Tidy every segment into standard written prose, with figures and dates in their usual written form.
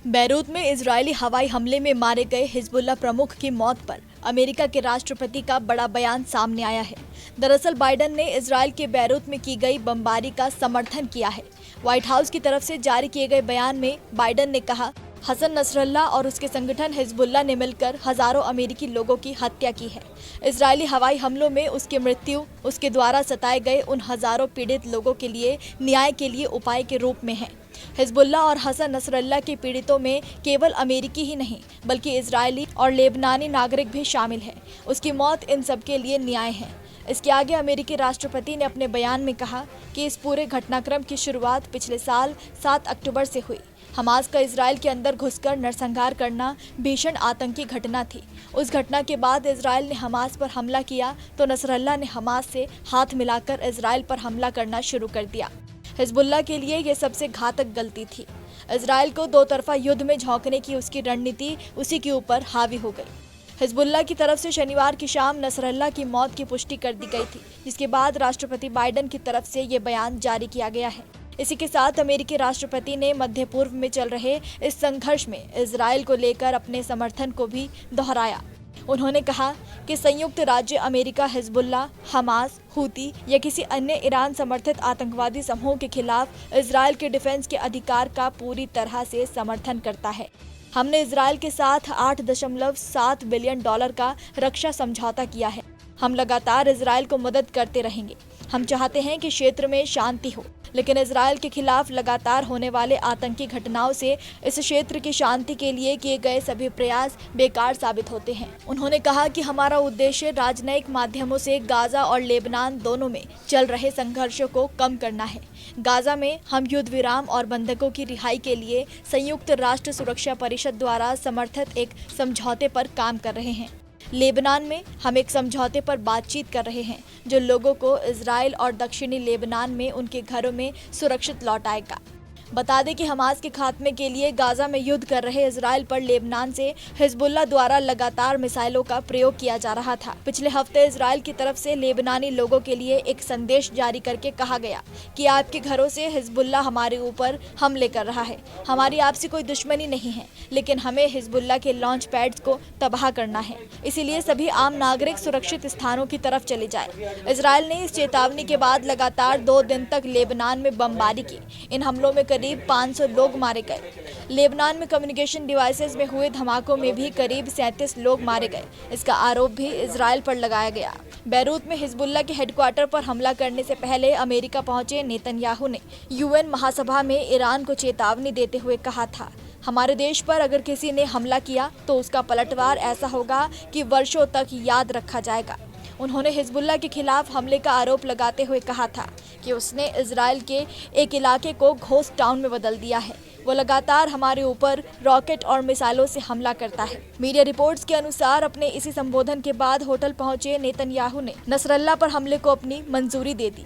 Beirut में Israeli हवाई हमले में मारे गए हिजबुल्लाह प्रमुख की मौत पर अमेरिका के राष्ट्रपति का बड़ा बयान सामने आया है। दरअसल बाइडेन ने इजरायल के बैरूत में की गई बमबारी का समर्थन किया है। व्हाइट हाउस की तरफ से जारी किए गए बयान में बाइडेन ने कहा, हसन नसरल्ला और उसके संगठन हिजबुल्लाह ने मिलकर हजारों अमेरिकी लोगों की हत्या की है। इजरायली हवाई हमलों में उसकी मृत्यु उसके द्वारा सताए गए उन हजारों पीड़ित लोगों के लिए न्याय के लिए उपाय के रूप में है। हिजबुल्लाह और हसन नसरल्ला के पीड़ितों में केवल अमेरिकी ही नहीं बल्कि इजरायली और लेबनानी नागरिक भी शामिल है। उसकी मौत इन सब के लिए न्याय है। इसके आगे अमेरिकी राष्ट्रपति ने अपने बयान में कहा कि इस पूरे घटनाक्रम की शुरुआत पिछले साल 7 अक्टूबर से हुई। हमास का इजरायल के अंदर घुसकर नरसंहार करना भीषण आतंकी घटना थी। उस घटना के बाद इजरायल ने हमास पर हमला किया तो नसरल्ला ने हमास से हाथ मिलाकर इजरायल पर हमला करना शुरू कर दिया। हिजबुल्लाह के लिए यह सबसे घातक गलती थी। इजरायल को दो तरफा युद्ध में झोंकने की उसकी रणनीति उसी के ऊपर हावी हो गई। हिजबुल्लाह की तरफ से शनिवार की शाम नसरल्ला की मौत की पुष्टि कर दी गई थी, जिसके बाद राष्ट्रपति बाइडेन की तरफ से ये बयान जारी किया गया है। इसी के साथ अमेरिकी राष्ट्रपति ने मध्य पूर्व में चल रहे इस संघर्ष में इजरायल को लेकर अपने समर्थन को भी दोहराया। उन्होंने कहा कि संयुक्त राज्य अमेरिका हिजबुल्लाह, हमास, हूती या किसी अन्य ईरान समर्थित आतंकवादी समूह के खिलाफ इजरायल के डिफेंस के अधिकार का पूरी तरह से समर्थन करता है। हमने इजरायल के साथ $8.7 बिलियन का रक्षा समझौता किया है। हम लगातार इजरायल को मदद करते रहेंगे। हम चाहते हैं कि क्षेत्र में शांति हो, लेकिन इजरायल के खिलाफ लगातार होने वाले आतंकी घटनाओं से इस क्षेत्र की शांति के लिए किए गए सभी प्रयास बेकार साबित होते हैं। उन्होंने कहा कि हमारा उद्देश्य राजनयिक माध्यमों से गाजा और लेबनान दोनों में चल रहे संघर्षों को कम करना है। गाजा में हम युद्ध विराम और बंधकों की रिहाई के लिए संयुक्त राष्ट्र सुरक्षा परिषद द्वारा समर्थित एक समझौते पर काम कर रहे हैं। लेबनान में हम एक समझौते पर बातचीत कर रहे हैं जो लोगों को इजरायल और दक्षिणी लेबनान में उनके घरों में सुरक्षित लौटाएगा। बता दें कि हमास के खात्मे के लिए गाजा में युद्ध कर रहे इजरायल पर लेबनान से हिजबुल्लाह द्वारा लगातार मिसाइलों का प्रयोग किया जा रहा था। पिछले हफ्ते इजरायल की तरफ से लेबनानी लोगों के लिए एक संदेश जारी करके कहा गया कि आपके घरों से हिजबुल्लाह हमारे ऊपर हमले कर रहा है। हमारी आपसे कोई दुश्मनी नहीं है, लेकिन हमें हिजबुल्लाह के लॉन्च पैड्स को तबाह करना है। इसीलिए सभी आम नागरिक सुरक्षित स्थानों की तरफ चले जाए। इजरायल ने इस चेतावनी के बाद लगातार 2 दिन तक लेबनान में बमबारी की। इन हमलों में करीब 500 लोग मारे गए। लेबनान में कम्युनिकेशन डिवाइसेस में हुए धमाकों में भी करीब 37 लोग मारे गए। इसका आरोप भी इजरायल पर लगाया गया। बैरूत में हिजबुल्लाह के हेडक्वार्टर पर हमला करने से पहले अमेरिका पहुंचे नेतन्याहू ने यूएन महासभा में ईरान को चेतावनी देते हुए कहा था, हमारे देश पर अगर किसी ने हमला किया तो उसका पलटवार ऐसा होगा कि वर्षों तक याद रखा जाएगा। उन्होंने हिजबुल्लाह के खिलाफ हमले का आरोप लगाते हुए कहा था कि उसने इजरायल के एक इलाके को घोस्ट टाउन में बदल दिया है। वो लगातार हमारे ऊपर रॉकेट और मिसाइलों से हमला करता है। मीडिया रिपोर्ट्स के अनुसार अपने इसी संबोधन के बाद होटल पहुंचे नेतन्याहू ने नसरल्ला पर हमले को अपनी मंजूरी दे दी।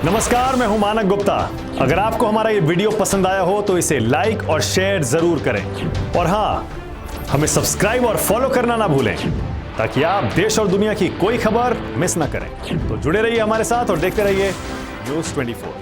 नमस्कार, मैं हूं मानक गुप्ता। अगर आपको हमारा ये वीडियो पसंद आया हो तो इसे लाइक और शेयर जरूर करें, और हाँ, हमें सब्सक्राइब और फॉलो करना ना भूलें ताकि आप देश और दुनिया की कोई खबर मिस ना करें। तो जुड़े रहिए हमारे साथ और देखते रहिए न्यूज़ 24।